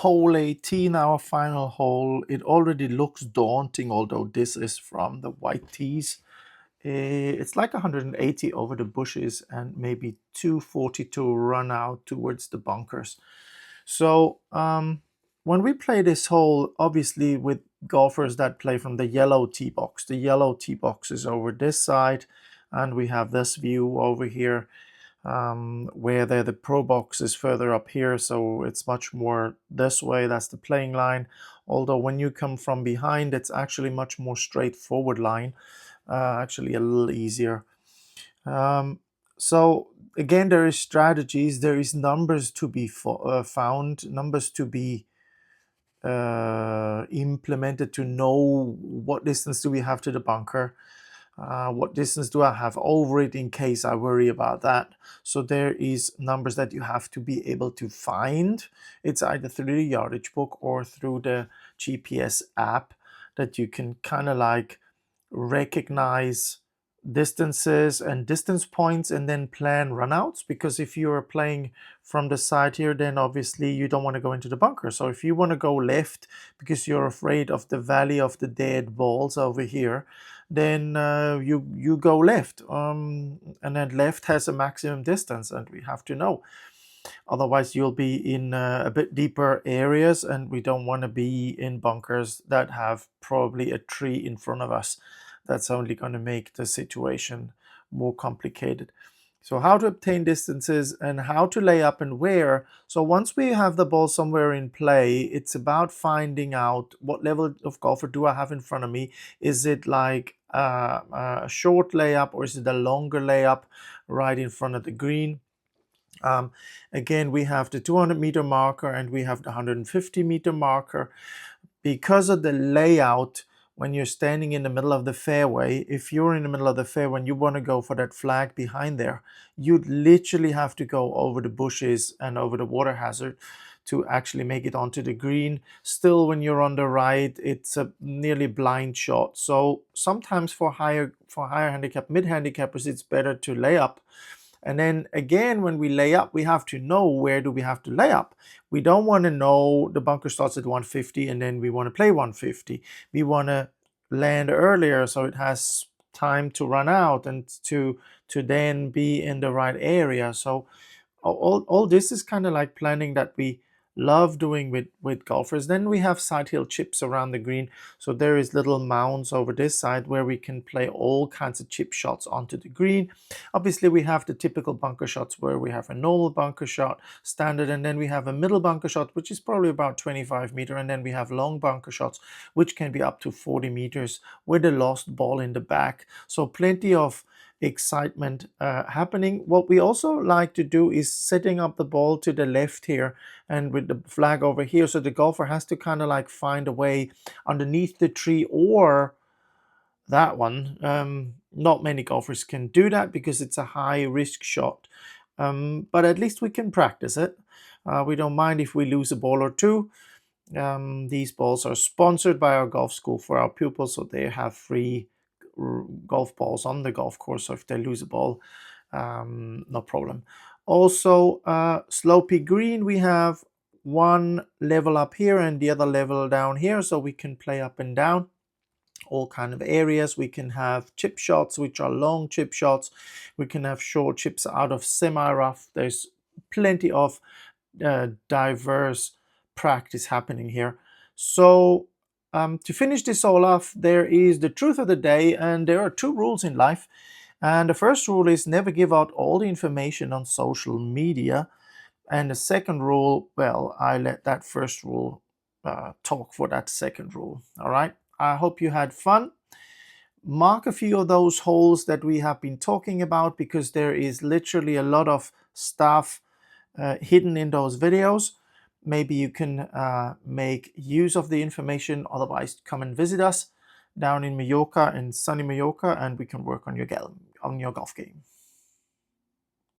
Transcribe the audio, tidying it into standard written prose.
Hole 18, our final hole. It already looks daunting, although this is from the white tees. It's like 180 over the bushes and maybe 240 to run out towards the bunkers. So when we play this hole, obviously with golfers that play from the yellow tee box, the yellow tee box is over this side, and we have this view over here. Where the pro box is further up here, so it's much more this way. That's the playing line, although when you come from behind, it's actually much more straightforward line, actually a little easier. So again, there is strategies, there is numbers to be found, numbers to be implemented to know what distance do we have to the bunker. What distance do I have over it in case I worry about that? So there is numbers that you have to be able to find. It's either through the yardage book or through the GPS app that you can kind of like recognize distances and distance points and then plan runouts. Because if you are playing from the side here, then obviously you don't want to go into the bunker. So if you want to go left because you're afraid of the valley of the dead balls over here, then you go left, and then left has a maximum distance, and we have to know. Otherwise you'll be in a bit deeper areas, and we don't want to be in bunkers that have probably a tree in front of us. That's only going to make the situation more complicated. So how to obtain distances and how to lay up and where. So once we have the ball somewhere in play, it's about finding out what level of golfer do I have in front of me. Is it like a short layup, or is it a longer layup right in front of the green? Again, we have the 200-meter marker and we have the 150-meter marker. Because of the layout, when you're standing in the middle of the fairway, if you're in the middle of the fairway and you want to go for that flag behind there, you'd literally have to go over the bushes and over the water hazard to actually make it onto the green. Still, when you're on the right, it's a nearly blind shot. So sometimes for higher handicap, mid-handicappers, it's better to lay up. And then again, when we lay up, we have to know where do we have to lay up. We don't want to know the bunker starts at 150 and then we want to play 150. We want to land earlier so it has time to run out and to then be in the right area. So all this is kind of like planning that we love doing with golfers. Then we have side hill chips around the green. So there is little mounds over this side where we can play all kinds of chip shots onto the green. Obviously we have the typical bunker shots where we have a normal bunker shot, standard, and then we have a middle bunker shot, which is probably about 25 meters, and then we have long bunker shots, which can be up to 40 meters with a lost ball in the back. So plenty of excitement happening. What we also like to do is setting up the ball to the left here and with the flag over here, so the golfer has to kind of like find a way underneath the tree or that one. Not many golfers can do that because it's a high risk shot, but at least we can practice it. We don't mind if we lose a ball or two. These balls are sponsored by our golf school for our pupils, so they have free golf balls on the golf course. So if they lose a ball, no problem. Also, slopey green, we have one level up here and the other level down here, so we can play up and down all kind of areas. We can have chip shots, which are long chip shots. We can have short chips out of semi-rough. There's plenty of diverse practice happening here. So to finish this all off, there is the truth of the day, and there are two rules in life. And the first rule is never give out all the information on social media. And the second rule, well, I let that first rule talk for that second rule. All right. I hope you had fun. Mark a few of those holes that we have been talking about, because there is literally a lot of stuff hidden in those videos. Maybe you can make use of the information. Otherwise, come and visit us down in Mallorca, in sunny Mallorca, and we can work on your golf game.